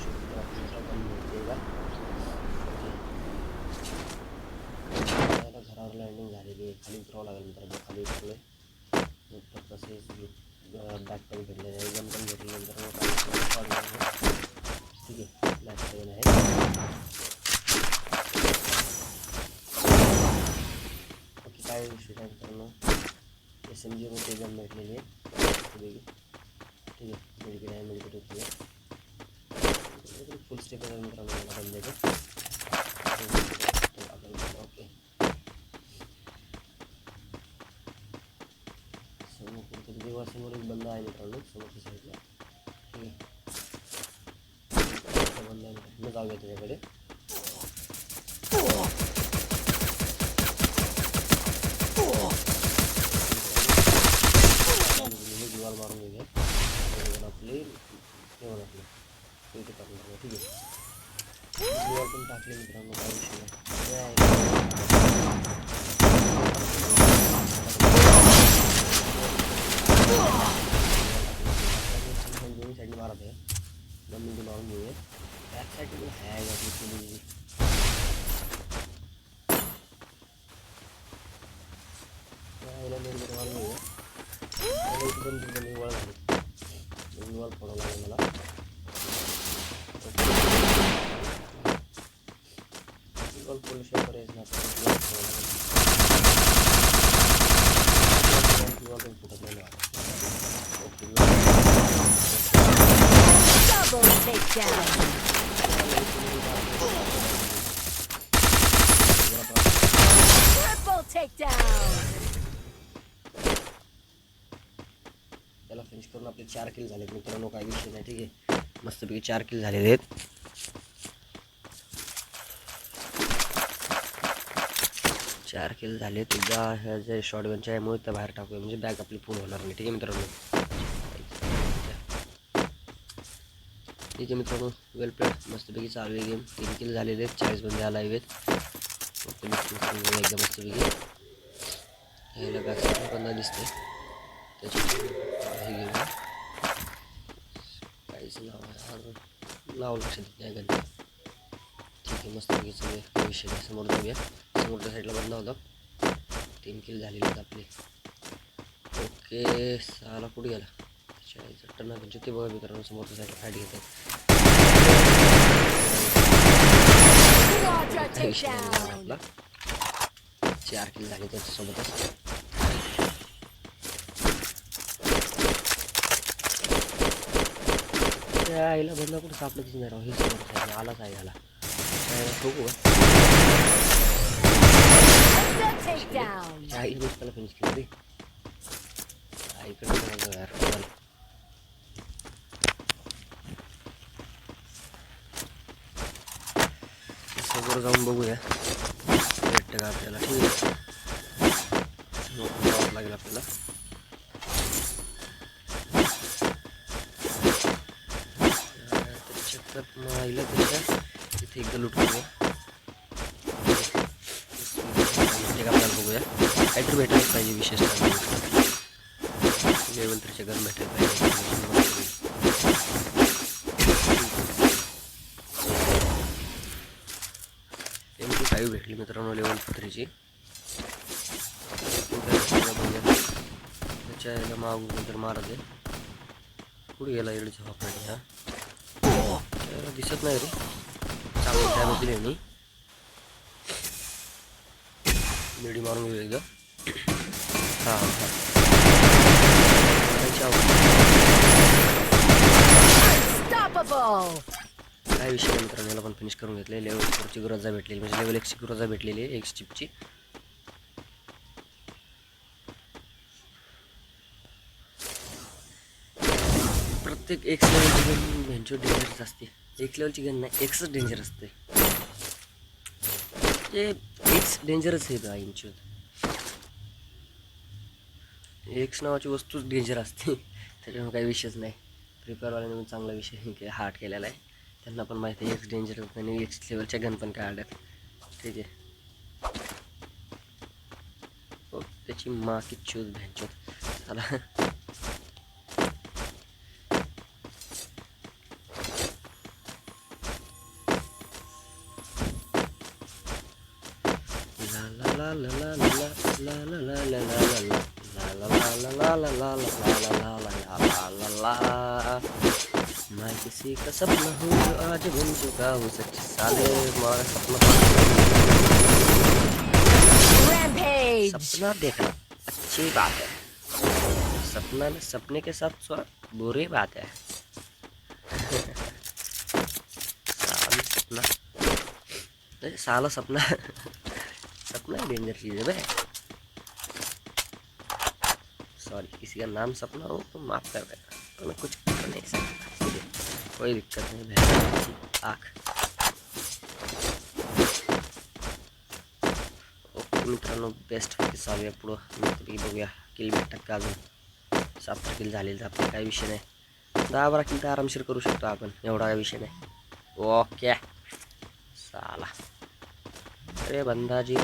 शकतो आपण भेटलेला घरावर लँडिंग झालेली आहे. खाली उतरावं लागेल मित्रांनो. खाली उतरले नंतर तसेच बॅग पण भेटलेले आहे. गन पण भेटल्यानंतर ठीक आहे. मॅच 7 आहे. बाकी काय विषय काय मित्रांनो SMG मध्ये गन भेटलेली आहे. ठीक आहे. मेडिकेट आहे. मेडिकेट होती फुल स्टेप आहे मित्रांनो मला बंद्याचं. ओके समोर एक बंदा आहे मित्रांनो समोरच्या साईडला. ठीक आहे. बंदा आहे जाऊया त्याच्याकडे. दिवाल मारून घेऊया आपले हे आपलं ठीक आहे. दिवाल पण टाकले मित्रांनो काय विषय नाही. दोन्ही साईडने मारत आहे. 2 मिनिटं मारून घेऊया. बॅक साईडने आहे आपली केली मारून घेऊया. निवळ झाली निवळ फोडावं लागेल मला. निवळ फोडल्याशिवाय पर्यायच नाही. निवळ पण फुटत नाही. Double takedown. Triple takedown. त्याला फिनिश करून आपले 4 किल झालेत मित्रांनो. काही विषय नाही. ठीक आहे. मस्तपैकी 4 किल झालेले आहेत. 4 किल झाले. एकदा ह्या जे शॉटगनच्या यामुळे त्या बाहेर टाकूया म्हणजे बॅग आपली फुल होणार नाही. ठीक आहे मित्रांनो. ठीक आहे मित्रांनो वेल प्लेड. मस्तपैकी चालू आहे गेम. 3 किल झालेले आहेत. 40 बंदे आलाय आहेत. एकदम मस्तपैकी ह्याला बॅग साईडला बंदा दिसते त्याच्यामुळे हे गेम काहीच नाव लक्षात येत नाही गन. ठीक आहे मस्तपैकी सगळे विषय समोर जाऊया. समोरच्या साईडला बंदा होता. 3 किल झालेले आहेत आपले. ओके साला कुठे गेला टर्ना म्हणजे ते बघा मित्रांनो समोरच्या साईडला फाईट घेतात. आपला 4 किल झाले त्याच्यासोबतच. त्या आईला बंदा कुठं सापडतच नाही राव. हे समोरच्या साईडला आलाच आहे याला ठोकू आईला त्याला फिनिश केलं रे. आईकडे यार समोर जाऊन बघूया भेटतं का आपल्याला. ठीक आहे लागेल आपल्याला. त्याच्यात आईला त्याच्या तिथे एकदा लूट करूया. आपल्याला बघूया काहीतरी भेटायलाच पाहिजे. विशेषतः लेवल 3चे गन भेटायला पाहिजे. MP5 भेटली मित्रांनो लेवल 3ची. त्याच्या याला मागून नंतर मारत आहे. कुठे गेला एवढीचा वापरायला हा दिसत नाही रे. चांगलं डॅमेज दिले मी. मिडी मारून घेऊ एकदा. हां हां काय विषय मित्रांनो याला पण फिनिश करून घेतले. लेवल 4ची गुराजा भेटलेली म्हणजे लेवल 1ची गुराजा भेटलेली आहे. 1 चिपची. प्रत्येक एक्स लेवलची गन भेंचो डेंजरस असते. 1 लेवलची गन नाही एक्सच डेंजर असते. ते एक्स डेंजरच आहे का इंचूत. एक्स नावाची वस्तूच डेंजर असते. त्याच्यामुळे काही विषयच नाही. प्रिपेअरवाल्याने चांगला विषय हार्ड केलेला आहे. त्यांना पण माहिती आहे एक्स डेंजर आणि एक्स लेवलच्या गन पण काय आल्यात. ठीक आहे हो त्याची माँ की चूज भेंचोद चला. ला ला ला ला ला ला ला ला ला ला ला। मैं किसी का सपना हूँ जो आज बन चुका हूँ सच साले मारा सपना Rampage. सपना देखना अच्छी बात है, सपना में सपने के साथ सोना बुरी बात है। साला सपना, साला सपना सपना ही डेंजर चीज़ है भाई। सॉरी, किसी का नाम सपना हो तो माफ कर देना, तो मैं कुछ कर नहीं सकता, कोई दिक्कत नहीं भाई। आँख ओके मित्रांनो, बेस्ट चालू आहे पुढं. तरी बघूया किल भेटतात का अजून. 70 किल झालेलं तर आपले काही विषय नाही, 10-12 किल तर आरामशीर करू शकतो आपण, एवढा काही विषय नाही. ओके साला, अरे बंदा जी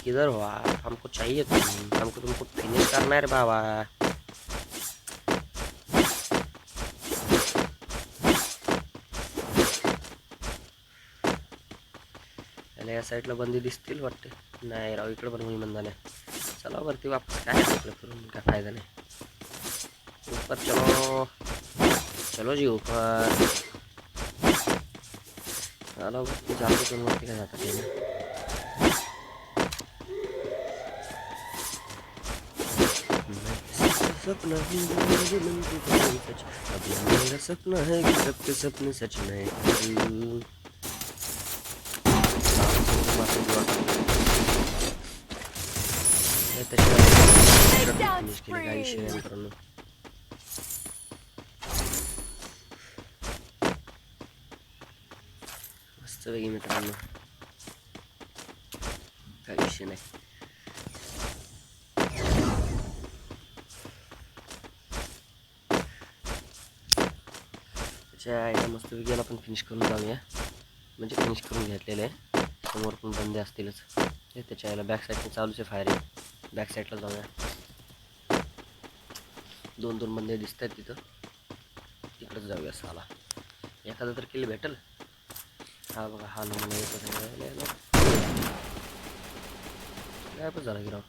किधर हो आप, हमको चाहिए हमको तुमको फिनिश करना है रे बाबा. या साईडला बंदी दिसतील वाटते, नाही राव इकडे पण कोणी बंदा नाही. चला वरती वापस, काय इकडे करून काय फायदा नाही. ऊपर चलो चलो जी ऊपर. चलो वरती जातो, पण वरती काय जातात ते. सपना सच, अब मेरा सपना है कि सबके सपने सच में. फिनिश केले काही विषय नाही मित्रांनो. मस्त वेगळी मित्रांनो, काही विषय नाही. त्याच्या आईला मस्त वेगळी आपण फिनिश करून जाऊया, म्हणजे फिनिश करून घेतलेलं आहे. समोर पण बंदे असतीलच, त्याच्या आईला बॅक साईडने चालूच आहे फायरिंग. बॅक साईडला जाऊया, 2 बंदे दिसत आहेत तिथं, तिकडंच जाऊया. साला एखादा तर किल भेटेल. हा बघा, हा नमुना येतो गायबच झाला की राव.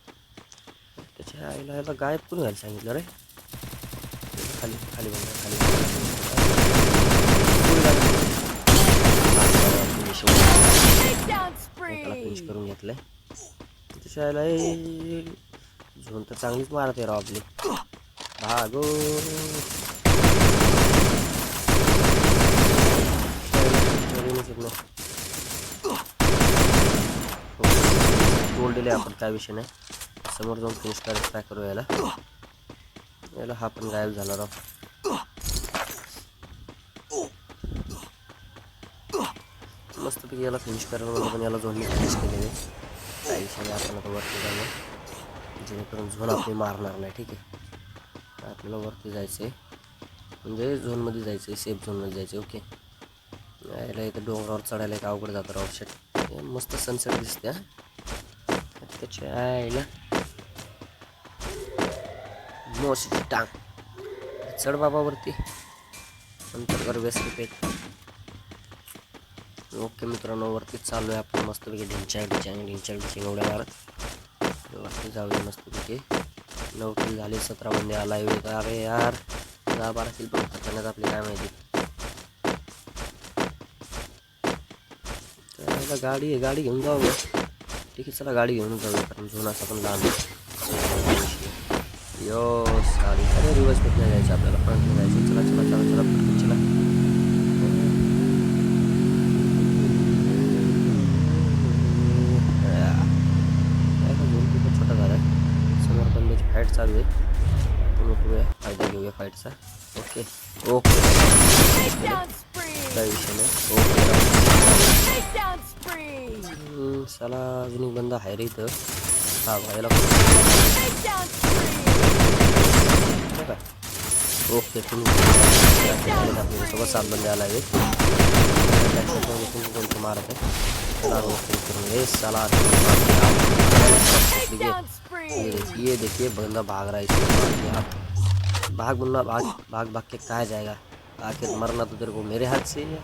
त्याच्या आईला याला गायब करून घ्यायला सांगितलं रे. खाली खाली बघा, खाली त्याला फिनिश करून घेतलंय. त्याच्या आईला झोन तर चांगलीच मारते राव आपली. भागो गोल दिले आपण, काय विषय नाही. समोर जाऊन फिनिश करायचं ट्राय करू. याला हा पण गायब झाला राव. मस्तपैकी याला फिनिश करायला मला, पण याला झोनने फिनिश केलेले. काही विषय नाही, आपण आता वरती जाऊया, जेणेकरून झोन आपली मारणार नाही. ठीक आहे, आपल्याला वरती जायचं आहे, म्हणजे झोनमध्ये जायचं आहे, सेफ झोनमध्ये जायचं आहे. ओके, यायला इथं डोंगरावर चढायला एक अवघड जातं राव. शेट मस्त सनसेट दिसते. त्याच्या आईला मोशीची टांग, चढ बाबा वरती, नंतर कर वेस्ट. ओके मित्रांनो, वरती चालू आहे आपण मस्तपैकी ढिंचाक उड्या मारत वरती जाऊया मस्तपैकी. 9 किल झाले, 17 बंदे आलाय. अरे यार, 10-12 किल पण खतरनाक आपली, काय माहिती. गाडी घेऊन जाऊ. ठीक आहे, चला गाडी घेऊन जाऊया, कारण झोन असा पण लहान. यो गाडी, अरे रिवर्स पेट नाही जायचं आपल्याला, फ्रंट नाही जायचं. चला चला चला चला पटकन चला. झोन खूपच छोटा झाला आहे, समोर बंद्याची फाईट चालू आहे. आपण उठूया, फायदा घेऊया फाईटचा. ओके ओके, काही विषय नाही. ओके, चला अजून एक बंदा आहे रे इथं. हा भाईला ओके, आपल्यासोबत 7 बंदे आला आहे. कोणतं मारत आहे साला. ये देखिए बंदा भाग रहा है. भाग मुन्ना भाग भाग भाग के कहाँ जाएगा, आखिर मरना तो तेरे को मेरे हाथ से है,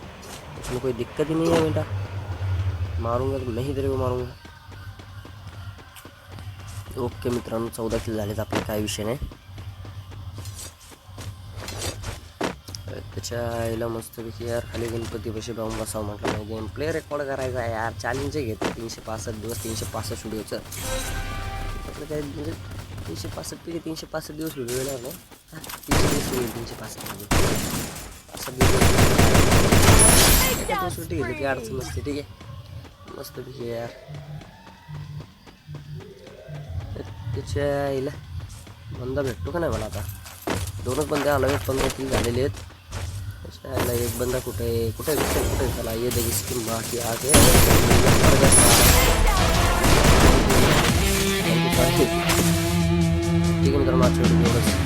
उसमें कोई दिक्कत ही नहीं है बेटा. मारूंगा तो मैं ही तेरे को मारूंगा. ओके मित्रांनो, 14 किल झालेत आपले, काय विषय नाही. त्याच्या आईला मस्तपैकी यार खाली गणपतीपाशी जाऊन बसावं म्हटलं. नाही गेम प्ले रेकॉर्ड करायचा आहे यार. चॅलेंज घेतो 365 दिवस 365 व्हिडिओचं. आपलं काय म्हणजे 365 365 दिवस व्हिडिओ येणार नाही. 300 दिवस 365 मध्ये 5 दिवस सुट्टी घेतली की अडचण नसते. ठीक आहे, मस्तपैकी यार. त्याच्या आईला बंदा भेटतो का नाही मला आता. 2च बंदे आलो आहेत, 15 किल झालेले आहेत. त्याला एक बंदा कुठे कुठे कुठे कुठे त्याला ये देखील स्कीम बाकी आगे. ठीक आहे मित्रांनो, आजच्या व्हिडिओ